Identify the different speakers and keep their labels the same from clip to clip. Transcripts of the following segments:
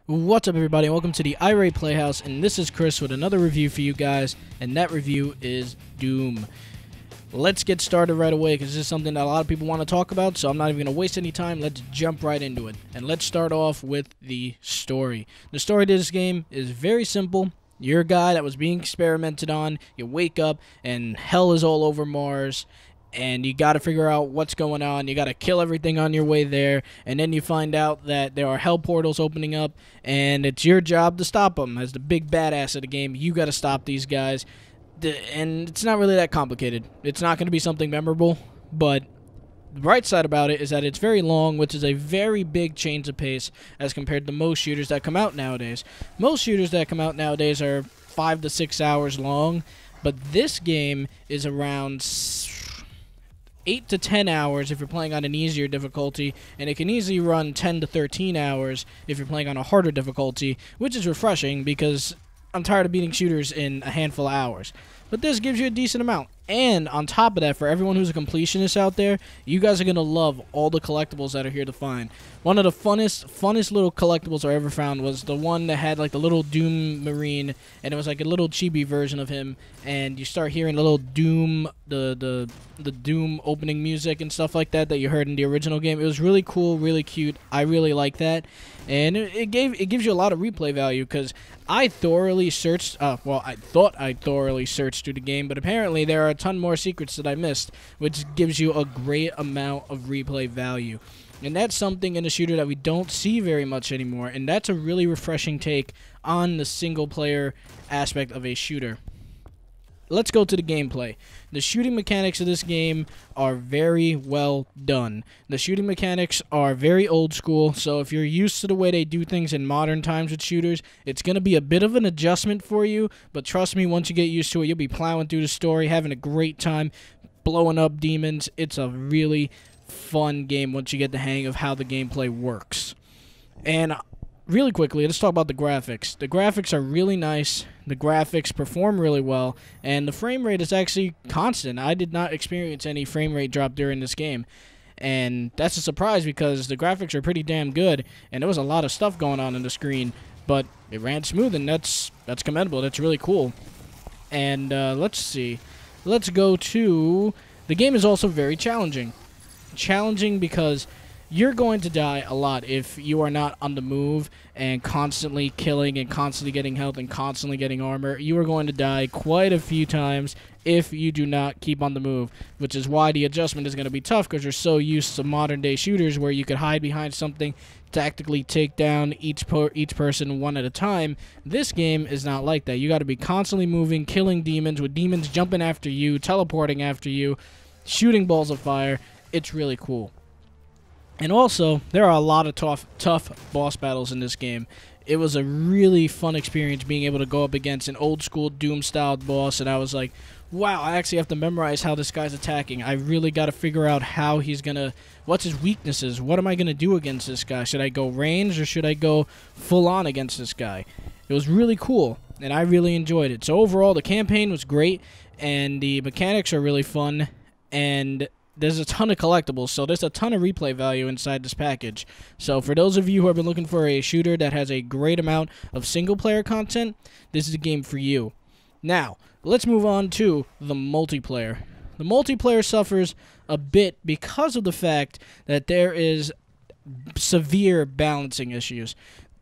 Speaker 1: What's up, everybody, and welcome to the Irate Playhouse, and this is Kris with another review for you guys, and that review is Doom. Let's get started right away, because this is something that a lot of people want to talk about, so I'm not even going to waste any time. Let's jump right into it, and let's start off with the story. The story to this game is very simple. You're a guy that was being experimented on, you wake up, and hell is all over Mars, and you got to figure out what's going on. You got to kill everything on your way there, and then you find out that there are hell portals opening up, and it's your job to stop them. As the big badass of the game, you got to stop these guys, and it's not really that complicated. It's not going to be something memorable, but the bright side about it is that it's very long, which is a very big change of pace as compared to most shooters that come out nowadays. Most shooters that come out nowadays are 5 to 6 hours long, but this game is around 8 to 10 hours if you're playing on an easier difficulty, and it can easily run 10 to 13 hours if you're playing on a harder difficulty, which is refreshing because I'm tired of beating shooters in a handful of hours. But this gives you a decent amount. And on top of that, for everyone who's a completionist out there, you guys are going to love all the collectibles that are here to find. One of the funnest little collectibles I ever found was the one that had like the little Doom Marine, and it was like a little chibi version of him, and you start hearing the little Doom, the Doom opening music and stuff like that you heard in the original game. It was really cool, really cute. I really like that. And it gives you a lot of replay value, because I thoroughly searched, well, I thought I thoroughly searched through the game, but apparently there are a ton more secrets that I missed, which gives you a great amount of replay value. And that's something in a shooter that we don't see very much anymore, and that's a really refreshing take on the single-player aspect of a shooter. Let's go to the gameplay. The shooting mechanics of this game are very well done. The shooting mechanics are very old school, so if you're used to the way they do things in modern times with shooters, it's going to be a bit of an adjustment for you, but trust me, once you get used to it, you'll be plowing through the story, having a great time, blowing up demons. It's a really fun game once you get the hang of how the gameplay works. And really quickly, let's talk about the graphics. The graphics are really nice, the graphics perform really well, and the frame rate is actually constant. I did not experience any frame rate drop during this game, and that's a surprise because the graphics are pretty damn good, and there was a lot of stuff going on the screen, but it ran smooth, and that's commendable. That's really cool. And let's see. Let's go to... The game is also very challenging. Challenging because you're going to die a lot if you are not on the move and constantly killing and constantly getting health and constantly getting armor. You are going to die quite a few times if you do not keep on the move, which is why the adjustment is going to be tough, because you're so used to modern-day shooters where you could hide behind something, tactically take down each person one at a time. This game is not like that. You got to be constantly moving, killing demons, with demons jumping after you, teleporting after you, shooting balls of fire. It's really cool. And also, there are a lot of tough boss battles in this game. It was a really fun experience being able to go up against an old-school Doom-styled boss, and I was like, wow, I actually have to memorize how this guy's attacking. I really got to figure out how he's going to... What's his weaknesses? What am I going to do against this guy? Should I go ranged, or should I go full-on against this guy? It was really cool, and I really enjoyed it. So overall, the campaign was great, and the mechanics are really fun, and there's a ton of collectibles, so there's a ton of replay value inside this package. So for those of you who have been looking for a shooter that has a great amount of single-player content, this is a game for you. Now, let's move on to the multiplayer. The multiplayer suffers a bit because of the fact that there is severe balancing issues.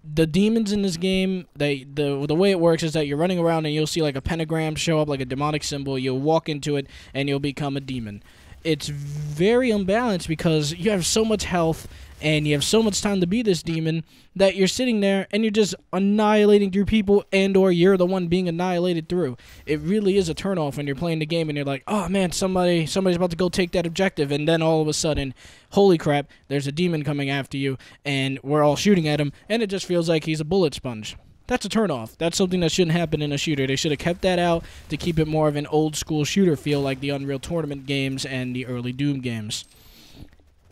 Speaker 1: The demons in this game, the way it works is that you're running around and you'll see like a pentagram show up, like a demonic symbol. You'll walk into it and you'll become a demon. It's very unbalanced because you have so much health and you have so much time to be this demon that you're sitting there and you're just annihilating through people, and or you're the one being annihilated through. It really is a turnoff when you're playing the game and you're like, oh man, somebody's about to go take that objective, and then all of a sudden, holy crap, there's a demon coming after you and we're all shooting at him, and it just feels like he's a bullet sponge. That's a turnoff. That's something that shouldn't happen in a shooter. They should have kept that out to keep it more of an old-school shooter feel like the Unreal Tournament games and the early Doom games.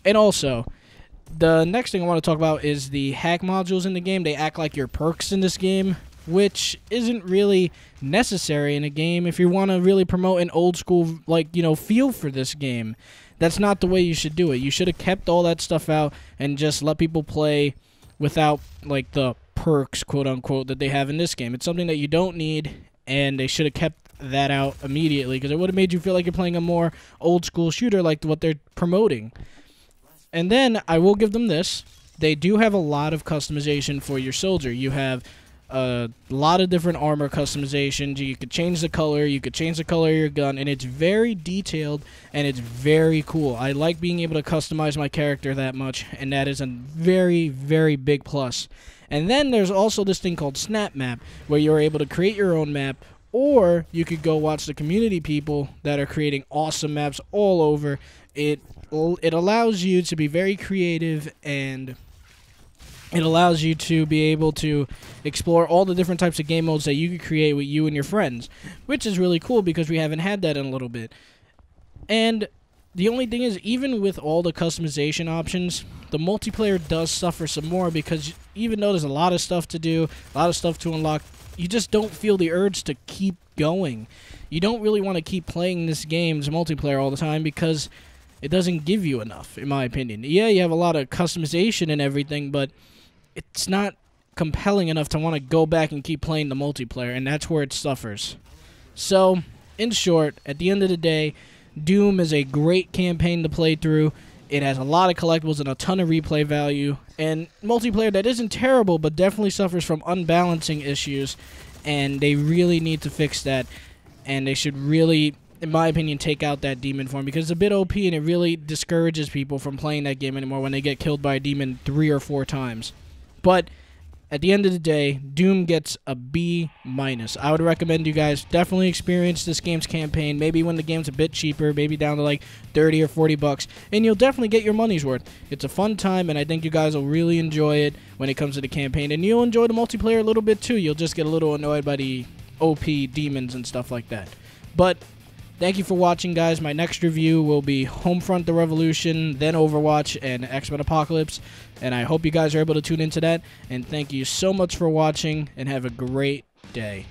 Speaker 1: And also, the next thing I want to talk about is the hack modules in the game. They act like your perks in this game, which isn't really necessary in a game if you want to really promote an old-school, like, you know, feel for this game. That's not the way you should do it. You should have kept all that stuff out and just let people play without, like, the perks, quote unquote, that they have in this game. It's something that you don't need, and they should have kept that out immediately, because it would have made you feel like you're playing a more old school shooter like what they're promoting. And then I will give them this. They do have a lot of customization for your soldier. You have a lot of different armor customizations. You could change the color. You could change the color of your gun, and it's very detailed, and it's very cool. I like being able to customize my character that much, and that is a very, very big plus. And then there's also this thing called Snap Map, where you're able to create your own map, or you could go watch the community people that are creating awesome maps all over. It allows you to be very creative, and it allows you to be able to explore all the different types of game modes that you could create with you and your friends, which is really cool because we haven't had that in a little bit. And the only thing is, even with all the customization options, the multiplayer does suffer some more, because even though there's a lot of stuff to do, a lot of stuff to unlock, you just don't feel the urge to keep going. You don't really want to keep playing this game's multiplayer all the time, because it doesn't give you enough, in my opinion. Yeah, you have a lot of customization and everything, but it's not compelling enough to want to go back and keep playing the multiplayer, and that's where it suffers. So, in short, at the end of the day, Doom is a great campaign to play through. It has a lot of collectibles and a ton of replay value, and multiplayer that isn't terrible, but definitely suffers from unbalancing issues, and they really need to fix that, and they should really, in my opinion, take out that demon form, because it's a bit OP, and it really discourages people from playing that game anymore when they get killed by a demon 3 or 4 times. But at the end of the day, Doom gets a B-. I would recommend you guys definitely experience this game's campaign, maybe when the game's a bit cheaper, maybe down to like 30 or 40 bucks, and you'll definitely get your money's worth. It's a fun time, and I think you guys will really enjoy it when it comes to the campaign, and you'll enjoy the multiplayer a little bit too. You'll just get a little annoyed by the OP demons and stuff like that. But thank you for watching, guys. My next review will be Homefront: The Revolution, then Overwatch, and X-Men Apocalypse. And I hope you guys are able to tune into that. And thank you so much for watching, and have a great day.